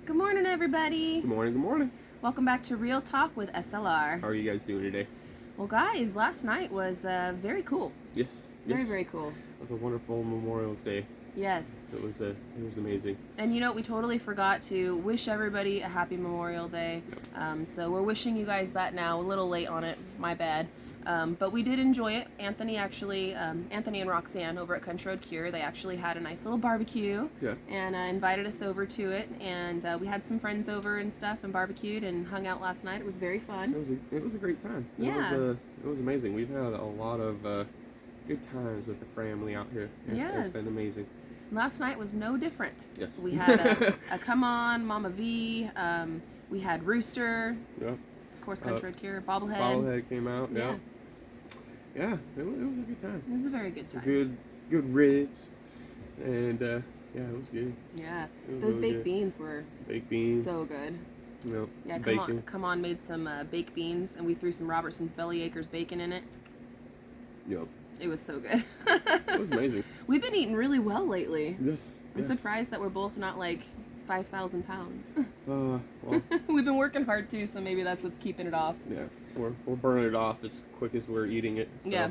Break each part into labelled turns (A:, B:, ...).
A: Good morning, everybody.
B: Good morning, good morning.
A: Welcome back to Real Talk with SLR.
B: How are you guys doing today?
A: Well, guys, last night was very cool.
B: Yes.
A: Very cool.
B: It was a wonderful Memorial's Day.
A: Yes.
B: It was amazing.
A: And you know, we totally forgot to wish everybody a happy Memorial Day.
B: Yep.
A: So we're wishing you guys that now. A little late on it, my bad. But we did enjoy it. Anthony and Roxanne over at Country Road Cure, they actually had a nice little barbecue.
B: Yeah.
A: And invited us over to it. And we had some friends over and stuff and barbecued and hung out last night. It was very fun.
B: It was a great time.
A: Yeah.
B: It was amazing. We've had a lot of good times with the family out here.
A: Yes.
B: It's been amazing.
A: Last night was no different.
B: Yes.
A: We had a Come On, Mama V. We had Rooster.
B: Yeah.
A: Of course, Country Road Cure. Bobblehead.
B: Bobblehead came out.
A: Yeah.
B: Yeah. It was a good time.
A: It was a very good time.
B: Good ribs, and yeah, it was good.
A: Yeah.
B: Was
A: Those
B: really
A: baked
B: good.
A: beans were
B: Baked beans.
A: so good.
B: Yep.
A: Yeah.
B: Bacon.
A: Come on made some baked beans, and we threw some Robertson's Belly Acres bacon in it.
B: Yep.
A: It was so good.
B: It was amazing.
A: We've been eating really well lately.
B: Yes.
A: I'm surprised that we're both not like 5,000 pounds.
B: Well.
A: We've been working hard too, so maybe that's what's keeping it off.
B: Yeah, we're burning it off as quick as we're eating it. So.
A: Yeah.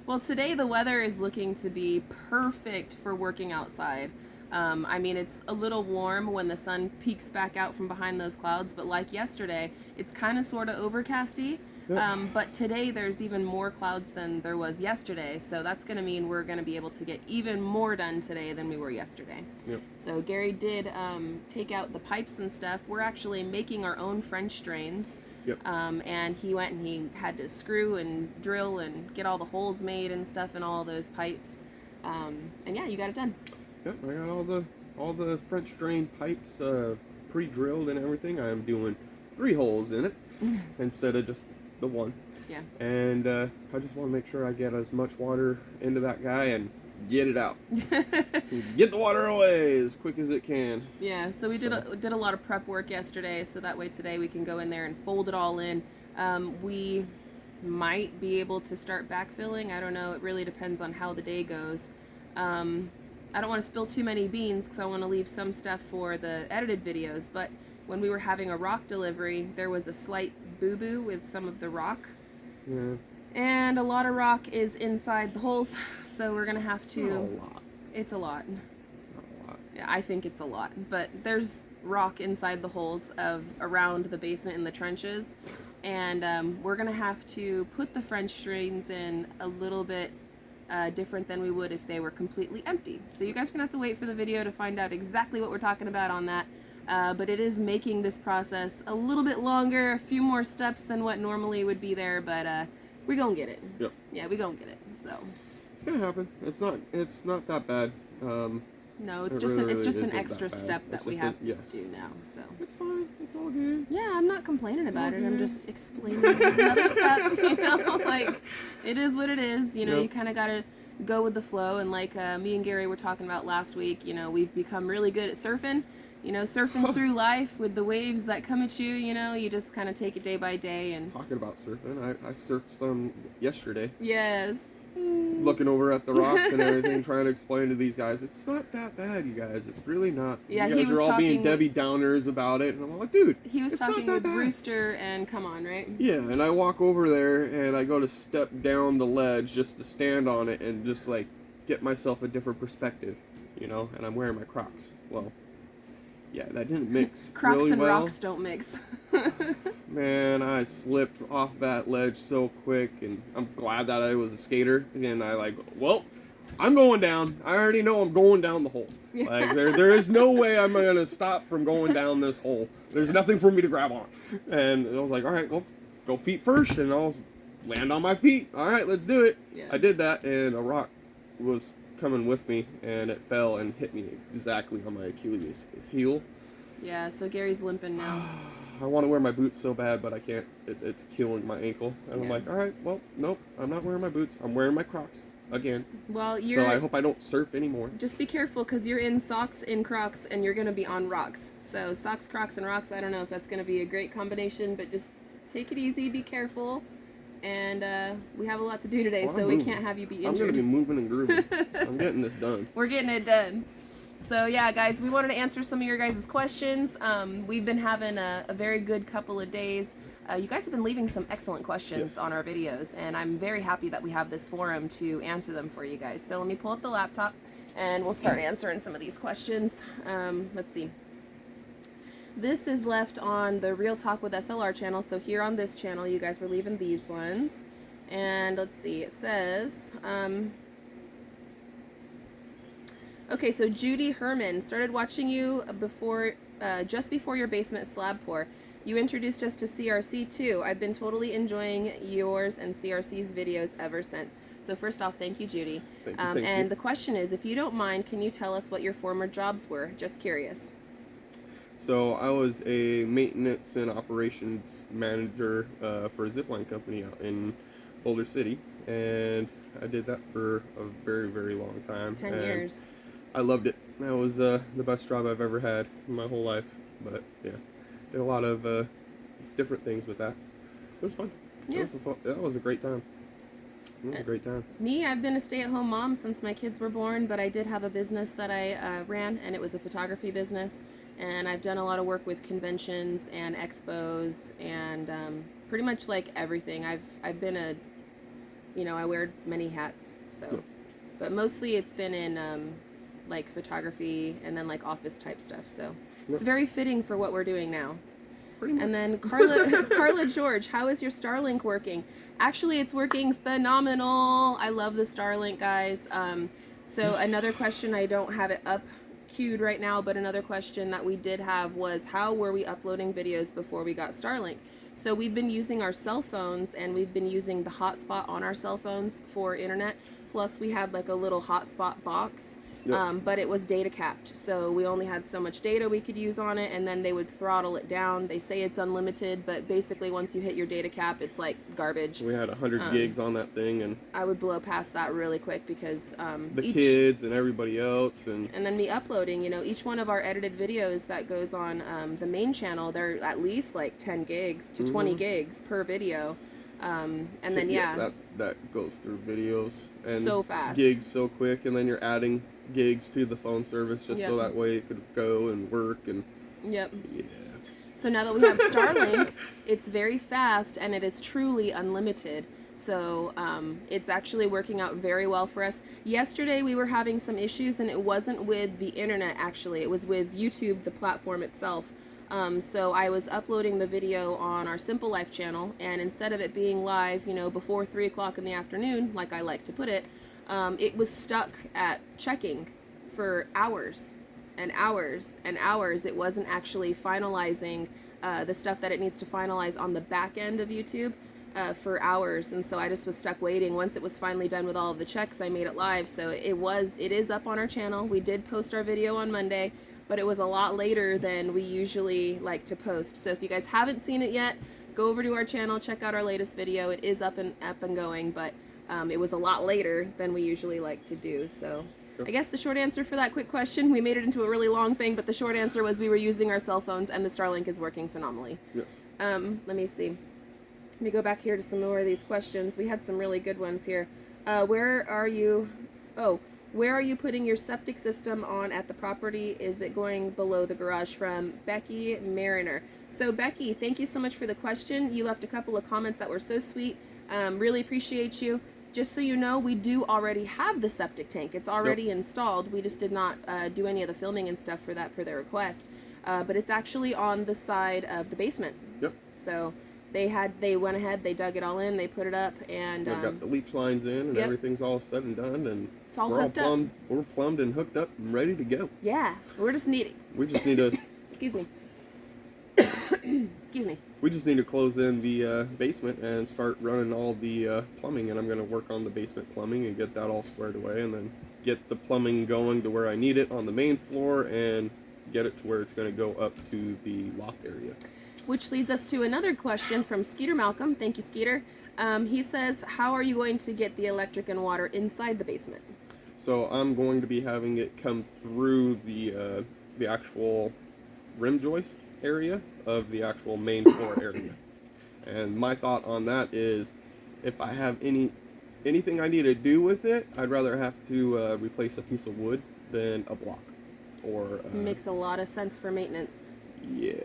A: Well, today the weather is looking to be perfect for working outside. I mean, it's a little warm when the sun peeks back out from behind those clouds, but like yesterday, it's kind of sort of overcasty.
B: Yep.
A: But today there's even more clouds than there was yesterday, so that's going to mean we're going to be able to get even more done today than we were yesterday.
B: Yep.
A: So Gary did take out the pipes and stuff. We're actually making our own French drains.
B: Yep.
A: And he went and he had to screw and drill and get all the holes made and stuff in all those pipes. And yeah, you got it done.
B: Yep, I got all the French drain pipes pre-drilled and everything. I'm doing 3 holes in it instead of just the one.
A: Yeah.
B: And I just want to make sure I get as much water into that guy and get it out. Get the water away as quick as it can.
A: Yeah, so we did a lot of prep work yesterday, so that way today we can go in there and fold it all in. We might be able to start backfilling. I don't know. It really depends on how the day goes. I don't want to spill too many beans because I want to leave some stuff for the edited videos, but when we were having a rock delivery, there was a slight boo-boo with some of the rock.
B: Yeah.
A: And a lot of rock is inside the holes, so we're going to have to...
B: It's not a lot.
A: It's a lot.
B: It's not a lot.
A: Yeah, I think it's a lot, but there's rock inside the holes around the basement in the trenches, and we're going to have to put the French drains in a little bit different than we would if they were completely empty. So you guys are going to have to wait for the video to find out exactly what we're talking about on that. But it is making this process a little bit longer, a few more steps than what normally would be there, but we're gonna get it.
B: Yep.
A: Yeah, we're gonna get it. So
B: it's gonna happen. It's not that bad.
A: No, it's
B: It
A: just
B: really
A: it's just an
B: isn't that
A: extra
B: bad.
A: step that
B: It's
A: we
B: just
A: have to
B: yes.
A: do now. So
B: It's fine. It's all good.
A: yeah, I'm not complaining about it.
B: all
A: I'm
B: good.
A: just explaining there's another step. You know, like it is what it is. You know,
B: Yep.
A: you kind of gotta go with the flow. And like me and Gary were talking about last week, you know, we've become really good at surfing. You know, surfing through life with the waves that come at you, you know, you just kind of take it day by day. And
B: Talking about surfing, I surfed some yesterday.
A: yes.
B: Looking over at the rocks and everything, trying to explain to these guys, it's not that bad, you guys. It's really not.
A: Yeah,
B: you
A: he
B: guys
A: was
B: are all being
A: talking
B: Debbie Downers about it, and I'm like, dude,
A: He was
B: it's not
A: talking
B: that
A: with
B: bad.
A: Rooster and Come On, right?
B: Yeah, and I walk over there and I go to step down the ledge just to stand on it and just like get myself a different perspective, you know. And I'm wearing my Crocs. Well, yeah, that didn't mix
A: Crocs
B: really
A: and
B: well.
A: rocks don't mix.
B: Man, I slipped off that ledge so quick, and I'm glad that I was a skater. And well, I'm going down. I already know I'm going down the hole. Like there is no way I'm gonna stop from going down this hole. There's nothing for me to grab on. And I was like, all right, well, go feet first, and I'll land on my feet. All right, let's do it.
A: Yeah.
B: I did that, and a rock was coming with me, and it fell and hit me exactly on my Achilles heel.
A: Yeah, so Gary's limping now.
B: I want to wear my boots so bad, but I can't. It's killing my ankle. And I'm like, all right, well, nope, I'm not wearing my boots. I'm wearing my Crocs again.
A: Well,
B: So I hope I don't surf anymore.
A: just be careful because you're in socks, in Crocs, and you're going to be on rocks. So socks, Crocs, and rocks, I don't know if that's going to be a great combination, but just take it easy, be careful. And we have a lot to do today,
B: Well,
A: so
B: I'm
A: we
B: moving.
A: can't have you be
B: I'm
A: injured.
B: going to be moving and grooving. I'm getting this done.
A: We're getting it done. So yeah, guys, we wanted to answer some of your guys' questions. We've been having a very good couple of days. You guys have been leaving some excellent questions on our videos, and I'm very happy that we have this forum to answer them for you guys. So let me pull up the laptop, and we'll start answering some of these questions. Let's see. This is left on the Real Talk with SLR channel. So here on this channel, you guys were leaving these ones. And let's see, it says... Okay, so Judy Herman, started watching you before, just before your basement slab pour. You introduced us to CRC too. I've been totally enjoying yours and CRC's videos ever since. So first off, thank you, Judy. Thank you. The question is, if you don't mind, can you tell us what your former jobs were? Just curious.
B: So I was a maintenance and operations manager for a zipline company out in Boulder City, and I did that for a very, very long time.
A: 10 years.
B: I loved it. That was the best job I've ever had in my whole life. But yeah, did a lot of different things with that. It was fun. Yeah. That was a great time. It was a great time.
A: Me, I've been a stay-at-home mom since my kids were born, but I did have a business that I ran, and it was a photography business. And I've done a lot of work with conventions and expos and pretty much like everything. I've been a, I wear many hats. So, yeah. But mostly it's been in like photography and then like office type stuff. So it's very fitting for what we're doing now.
B: Pretty much.
A: And then Carla George, how is your Starlink working? Actually, it's working phenomenal. I love the Starlink, guys. So another question, I don't have it up queued right now, but another question that we did have was, how were we uploading videos before we got Starlink? So we've been using our cell phones, and we've been using the hotspot on our cell phones for internet. Plus we had like a little hotspot box. Yep. But it was data capped, so we only had so much data we could use on it, and then they would throttle it down. They say it's unlimited, but basically once you hit your data cap, it's like garbage.
B: We had 100 gigs on that thing, and
A: I would blow past that really quick because
B: the kids and everybody else, and
A: then me uploading. Each one of our edited videos that goes on the main channel, they're at least like 10 gigs to 20 gigs per video. And then that goes through videos and so fast,
B: gigs so quick, and then you're adding gigs to the phone service just so that way it could go and work and yeah.
A: So now that we have Starlink, it's very fast and it is truly unlimited. So it's actually working out very well for us. Yesterday we were having some issues, and it wasn't with the internet actually, it was with YouTube, the platform itself. So I was uploading the video on our Simple Life channel, and instead of it being live, before 3 o'clock in the afternoon, like I like to put it, it was stuck at checking for hours and hours and hours. It wasn't actually finalizing the stuff that it needs to finalize on the back end of YouTube for hours, and so I just was stuck waiting. Once it was finally done with all of the checks, I made it live. So it is up on our channel. We did post our video on Monday, but it was a lot later than we usually like to post. So if you guys haven't seen it yet, go over to our channel, check out our latest video. It is up and going, but it was a lot later than we usually like to do. So I guess the short answer for that quick question, we made it into a really long thing, but the short answer was we were using our cell phones, and the Starlink is working phenomenally.
B: Yes.
A: Let me see. Let me go back here to some more of these questions. We had some really good ones here. Where are you putting your septic system on at the property? Is it going below the garage? From Becky Mariner. So Becky, thank you so much for the question. You left a couple of comments that were so sweet. Really appreciate you. Just so you know, we do already have the septic tank. It's already installed. We just did not do any of the filming and stuff for that per their request. But it's actually on the side of the basement.
B: Yep.
A: So they went ahead, they dug it all in, they put it up, and
B: we got the leach lines in, and everything's all said and done, and
A: it's all hooked up.
B: We're plumbed and hooked up and ready to go.
A: Yeah, we just need
B: to
A: excuse me. Excuse me.
B: We just need to close in the basement and start running all the plumbing, and I'm going to work on the basement plumbing and get that all squared away, and then get the plumbing going to where I need it on the main floor, and get it to where it's going to go up to the loft area.
A: Which leads us to another question from Skeeter Malcolm. Thank you, Skeeter. He says, how are you going to get the electric and water inside the basement?
B: So I'm going to be having it come through the actual rim joist area of the actual main floor area. And my thought on that is, if I have anything I need to do with it, I'd rather have to replace a piece of wood than a block. or
A: makes a lot of sense for maintenance.
B: Yeah,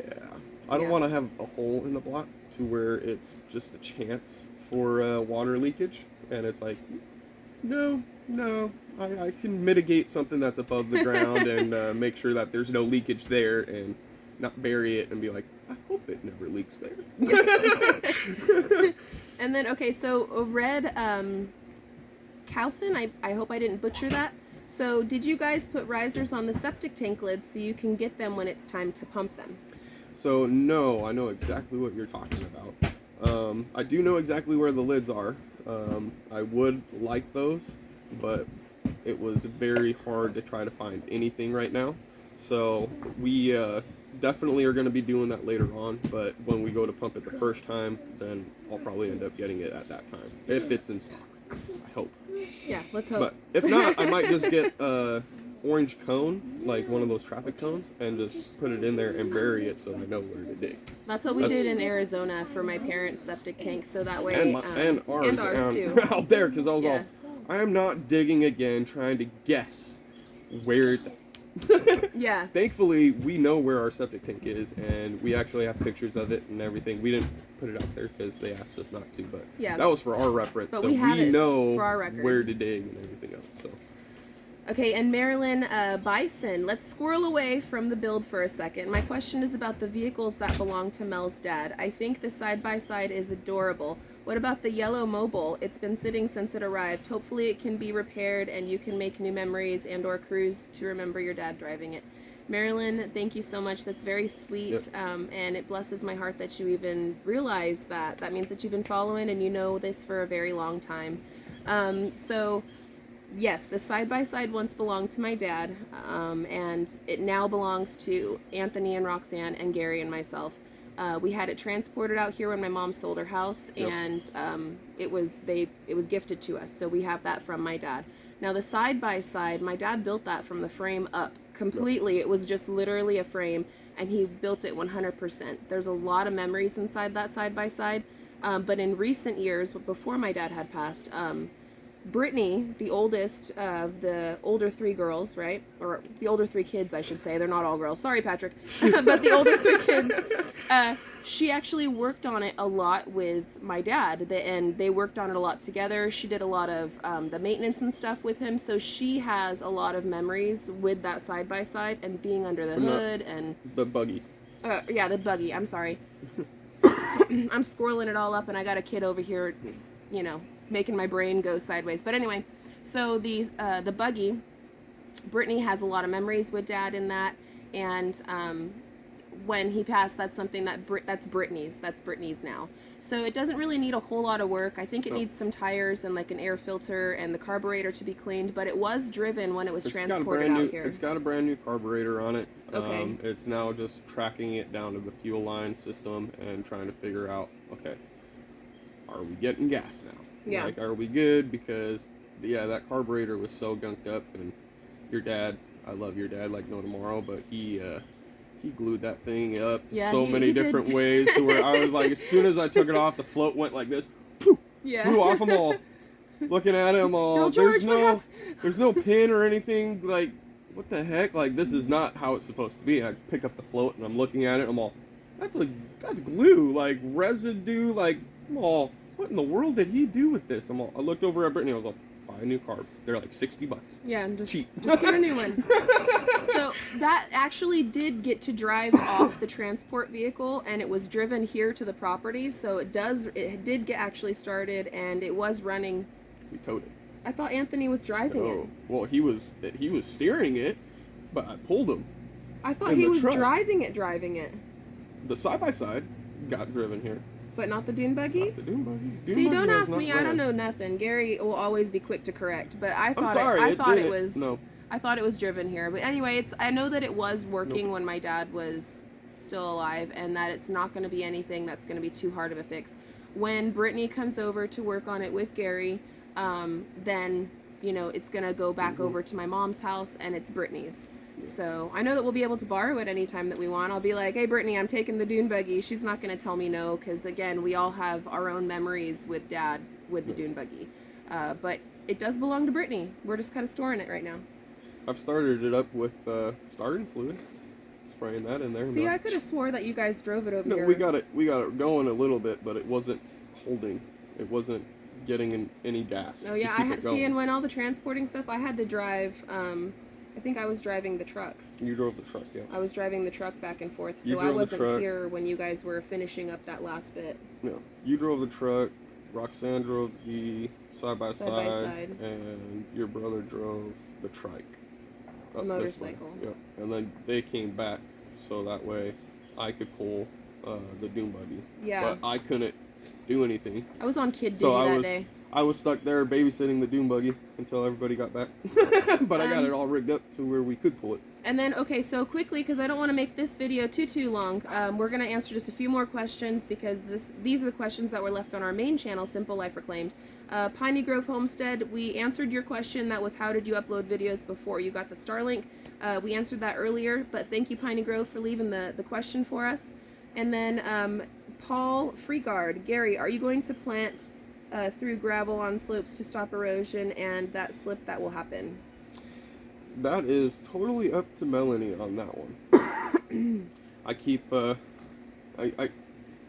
B: I don't want to have a hole in the block to where it's just a chance for water leakage, and it's like, no, I can mitigate something that's above the ground and make sure that there's no leakage there, and not bury it and be like, I hope it never leaks there.
A: And then, okay, so red Calvin, I hope I didn't butcher that. So did you guys put risers on the septic tank lids so you can get them when it's time to pump them?
B: So no, I know exactly what you're talking about. I do know exactly where the lids are. I would like those, but it was very hard to try to find anything right now. So we definitely are going to be doing that later on, but when we go to pump it the first time, then I'll probably end up getting it at that time, if it's in stock. I hope.
A: Yeah, let's hope.
B: But if not, I might just get orange cone, like one of those traffic cones, and just put it in there and bury it so I know where to dig.
A: That's what we did in Arizona for my parents' septic tank, so that way...
B: And ours
A: too.
B: out there, because I was all, I am not digging again trying to guess where it's at.
A: Yeah.
B: Thankfully, we know where our septic tank is, and we actually have pictures of it and everything. We didn't put it out there because they asked us not to, but that was for our reference. But so we know where to dig and everything else. So.
A: Okay, and Marilyn Bison, let's squirrel away from the build for a second. My question is about the vehicles that belong to Mel's dad. I think the side-by-side is adorable. What about the yellow mobile? It's been sitting since it arrived. Hopefully it can be repaired and you can make new memories and or cruise to remember your dad driving it. Marilyn, thank you so much. That's very sweet, and it blesses my heart that you even realize that. That means that you've been following and you know this for a very long time. So... yes, the side-by-side once belonged to my dad, and it now belongs to Anthony and Roxanne and Gary and myself. We had it transported out here when my mom sold her house, and it was gifted to us, so we have that from my dad. Now the side-by-side, my dad built that from the frame up completely. It was just literally a frame, and he built it 100%. There's a lot of memories inside that side-by-side, but in recent years, before my dad had passed, Brittany, the oldest of the older three girls, right? Or the older three kids, I should say. They're not all girls. Sorry, Patrick. But the older three kids, she actually worked on it a lot with my dad. And they worked on it a lot together. She did a lot of the maintenance and stuff with him. So she has a lot of memories with that side-by-side and being under the hood and...
B: the buggy.
A: Yeah, the buggy. I'm sorry. I'm squirreling it all up, and I got a kid over here, you know, making my brain go sideways. But anyway, so the buggy, Brittany has a lot of memories with Dad in that, and when he passed, that's something that's Brittany's now. So it doesn't really need a whole lot of work. I think it needs some tires and like an air filter and the carburetor to be cleaned, but it was driven when it was transported out here.
B: It's got a brand new carburetor on it.
A: Okay.
B: It's now just tracking it down to the fuel line system and trying to figure out, okay, are we getting gas now?
A: Yeah.
B: Like, are we good? Because, yeah, that carburetor was so gunked up, and your dad, I love your dad like no tomorrow, but he glued that thing up so many different ways to where I was like, as soon as I took it off, the float went like this, flew off them all. Looking at him all, there's no pin or anything, like, what the heck? Like, this is not how it's supposed to be. I pick up the float, and I'm looking at it, I'm all, that's glue, like, residue, like, I'm all, what in the world did he do with this? I looked over at Brittany, I was like, buy a new carb. They're like $60.
A: Yeah, I'm just
B: cheap.
A: Just get a new one. So that actually did get to drive off the transport vehicle, and it was driven here to the property. So it did get actually started, and it was running.
B: We towed it.
A: I thought Anthony was driving it.
B: Well, he was steering it, but I pulled him.
A: I thought he was driving it.
B: The side-by-side got driven here.
A: But not the dune buggy?
B: Not the dune buggy.
A: See, don't ask me. I don't know nothing. Gary will always be quick to correct. But I thought it was driven here. But anyway, I know that it was working when my dad was still alive, and that it's not going to be anything that's going to be too hard of a fix. When Brittany comes over to work on it with Gary, then it's going to go back over to my mom's house, and it's Brittany's. So I know that we'll be able to borrow it anytime that we want. I'll be like, hey, Brittany, I'm taking the dune buggy. She's not going to tell me no, because, again, we all have our own memories with Dad with the dune buggy. But it does belong to Brittany. We're just kind of storing it right now.
B: I've started it up with starting fluid, spraying that in there.
A: See, I could have swore that you guys drove it over
B: No,
A: here.
B: we got it going a little bit, but it wasn't holding. It wasn't getting in any gas.
A: Oh yeah, see, and when all the transporting stuff, I had to drive. I think I was driving the truck.
B: You drove the truck, yeah.
A: I was driving the truck back and forth,
B: You
A: so I
B: drove the
A: wasn't
B: truck.
A: here when you guys were finishing up that last bit.
B: No, you drove the truck. Roxanne drove the side by
A: Side-by-side.
B: and your brother drove the trike.
A: The motorcycle.
B: Yep. And then they came back, so that way I could pull the dune buggy.
A: Yeah.
B: But I couldn't do anything.
A: I was on kid duty
B: So
A: that day.
B: I was stuck there babysitting the dune buggy until everybody got back. But I got it all rigged up to where we could pull it.
A: And then, okay, so quickly, because I don't want to make this video too long, we're going to answer just a few more questions because these are the questions that were left on our main channel, Simple Life Reclaimed. Piney Grove Homestead, we answered your question. That was how did you upload videos before you got the Starlink? We answered that earlier, but thank you, Piney Grove, for leaving the question for us. And then Paul Freegard, Gary, are you going to plant through gravel on slopes to stop erosion and that slip that will happen?
B: That is totally up to Melanie on that one. I keep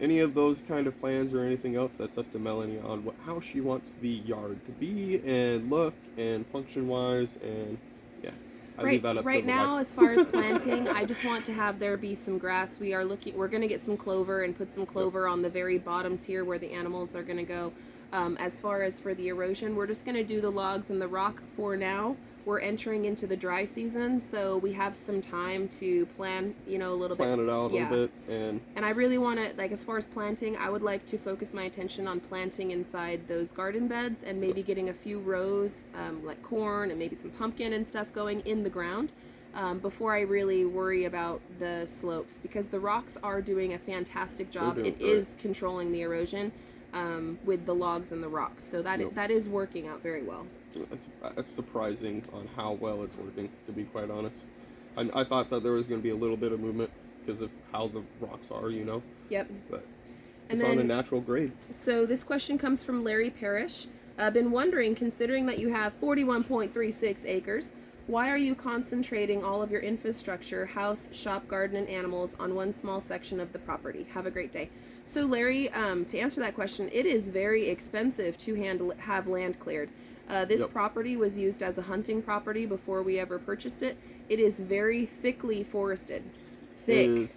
B: any of those kind of plans or anything else, that's up to Melanie on how she wants the yard to be and look and function wise, and yeah, I leave that up
A: right
B: to
A: now as far as planting, I just want to have there be some grass. We're going to get some clover and put some clover on the very bottom tier where the animals are going to go. As far as for the erosion, we're just going to do the logs and the rock for now. We're entering into the dry season, so we have some time to plan, a little bit.
B: Plan it out a little bit. And
A: I really want to, as far as planting, I would like to focus my attention on planting inside those garden beds and maybe getting a few rows, like corn and maybe some pumpkin and stuff going in the ground before I really worry about the slopes, because the rocks are doing a fantastic job. It is controlling the erosion with the logs and the rocks, so that is working out very well.
B: It's surprising on how well it's working, to be quite honest. I thought that there was going to be a little bit of movement because of how the rocks are,
A: Yep.
B: But
A: And
B: it's
A: then,
B: on a natural grade.
A: So this question comes from Larry Parrish. I've been wondering, considering that you have 41.36 acres, why are you concentrating all of your infrastructure, house, shop, garden, and animals on one small section of the property? Have a great day. So Larry, to answer that question, it is very expensive to have land cleared. This property was used as a hunting property before we ever purchased it. It is very thickly forested. Thick.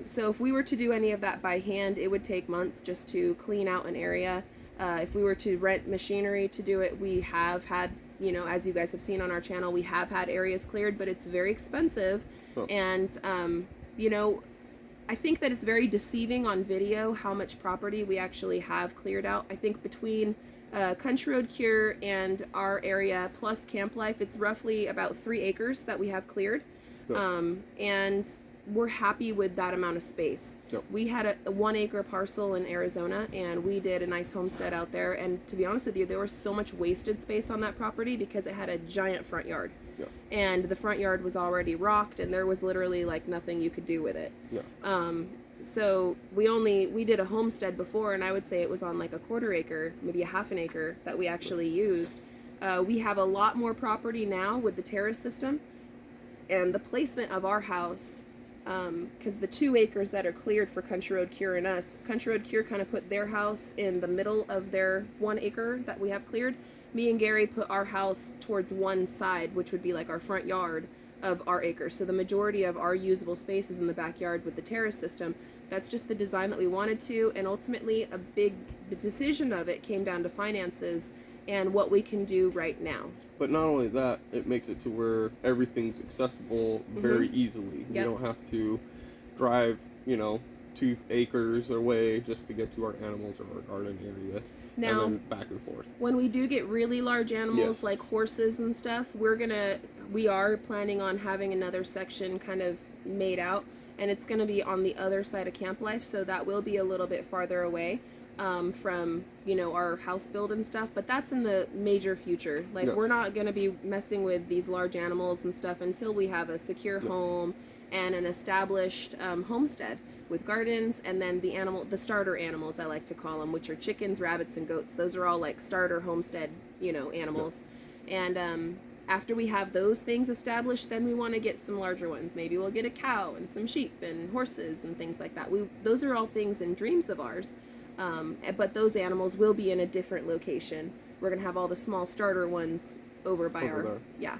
A: So if we were to do any of that by hand, it would take months just to clean out an area. If we were to rent machinery to do it, we have had, as you guys have seen on our channel, we have had areas cleared, but it's very expensive. And, I think that it's very deceiving on video how much property we actually have cleared out. I think between Country Road Cure and our area plus Camp Life, it's roughly about 3 acres that we have cleared. And we're happy with that amount of space. We had a 1 acre parcel in Arizona, and we did a nice homestead out there. And to be honest with you, there was so much wasted space on that property because it had a giant front yard. And the front yard was already rocked, and there was literally nothing you could do with it. So we did a homestead before, and I would say it was on a 1/4 acre, maybe a 1/2 acre that we actually used. We have a lot more property now with the terrace system, and the placement of our house, because the 2 acres that are cleared for Country Road Cure and us, Country Road Cure kind of put their house in the middle of their 1 acre that we have cleared. Me and Gary put our house towards one side, which would be our front yard of our acre. So the majority of our usable space is in the backyard with the terrace system. That's just the design that we wanted to, and ultimately the decision of it came down to finances and what we can do right now.
B: But not only that, it makes it to where everything's accessible very easily. We don't have to drive, 2 acres away just to get to our animals or our garden area.
A: Now,
B: and then back and forth.
A: When we do get really large animals like horses and stuff, we are planning on having another section kind of made out, and it's going to be on the other side of Camp Life, so that will be a little bit farther away from our house build and stuff, but that's in the major future. We're not going to be messing with these large animals and stuff until we have a secure home and an established homestead with gardens, and then the starter animals, I like to call them, which are chickens, rabbits, and goats. Those are all starter homestead, animals. And after we have those things established, then we want to get some larger ones. Maybe we'll get a cow and some sheep and horses and things like that. Those are all things and dreams of ours. But those animals will be in a different location. We're going to have all the small starter ones over by
B: there.
A: Yeah.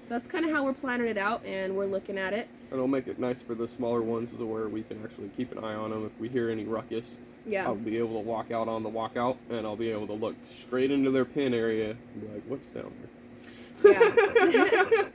A: So that's kind of how we're planning it out, and we're looking at it.
B: And it'll make it nice for the smaller ones to where we can actually keep an eye on them. If we hear any ruckus,
A: Yeah.
B: I'll be able to walk out on the walkout, and I'll be able to look straight into their pen area and be like, what's down there?
A: Yeah.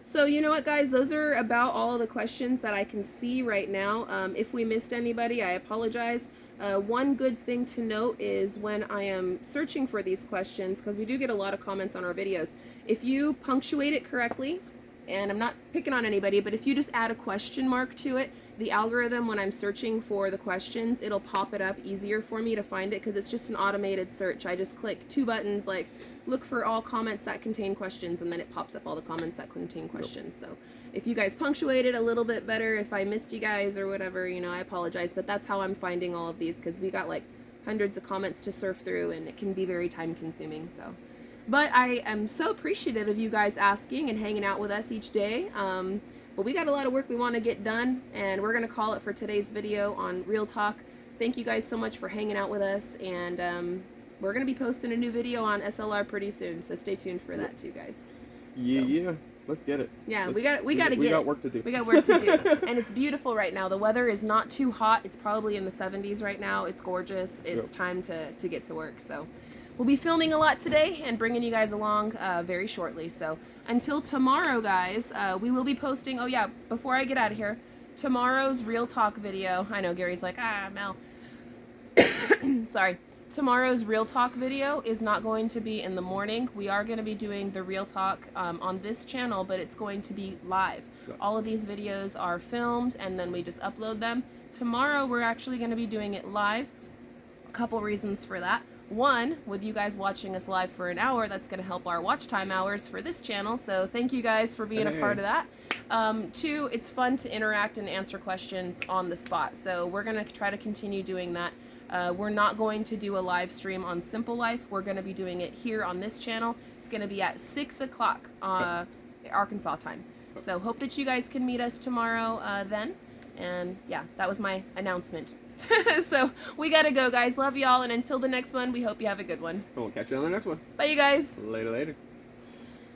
A: So you know what, guys? Those are about all the questions that I can see right now. If we missed anybody, I apologize. One good thing to note is when I am searching for these questions, because we do get a lot of comments on our videos, if you punctuate it correctly, and I'm not picking on anybody, but if you just add a question mark to it, the algorithm, when I'm searching for the questions, it'll pop it up easier for me to find it, because it's just an automated search. I just click 2 buttons, like look for all comments that contain questions, and then it pops up all the comments that contain questions. So if you guys punctuate it a little bit better, if I missed you guys or whatever, you know, I apologize, but that's how I'm finding all of these, because we got like hundreds of comments to surf through, and it can be very time consuming. So, but I am so appreciative of you guys asking and hanging out with us each day. But we got a lot of work we want to get done, and we're going to call it for today's video on Real Talk. Thank you guys so much for hanging out with us, and we're going to be posting a new video on SLR pretty soon, so stay tuned for that too, guys.
B: Yeah, let's get it.
A: Yeah,
B: we
A: got
B: work to do.
A: We got work to do. And it's beautiful right now. The weather is not too hot. It's probably in the 70s right now. It's gorgeous. It's time to get to work. So we'll be filming a lot today and bringing you guys along very shortly. So until tomorrow, guys, we will be posting. Oh yeah, before I get out of here, tomorrow's Real Talk video. I know Gary's like, Mel. Sorry. Tomorrow's Real Talk video is not going to be in the morning. We are going to be doing the Real Talk on this channel, but it's going to be live.
B: Yes.
A: All of these videos are filmed, and then we just upload them. Tomorrow, we're actually going to be doing it live. A couple reasons for that. One, with you guys watching us live for an hour, that's going to help our watch time hours for this channel, so thank you guys for being a part of that. 2, it's fun to interact and answer questions on the spot, so we're going to try to continue doing that. We're not going to do a live stream on Simple Life. We're going to be doing it here on this channel. It's going to be at 6 o'clock Arkansas time. So hope that you guys can meet us tomorrow then. And yeah, that was my announcement. So we got to go, guys. Love y'all. And until the next one, we hope you have a good one.
B: We'll catch you on the next one.
A: Bye, you guys.
B: Later.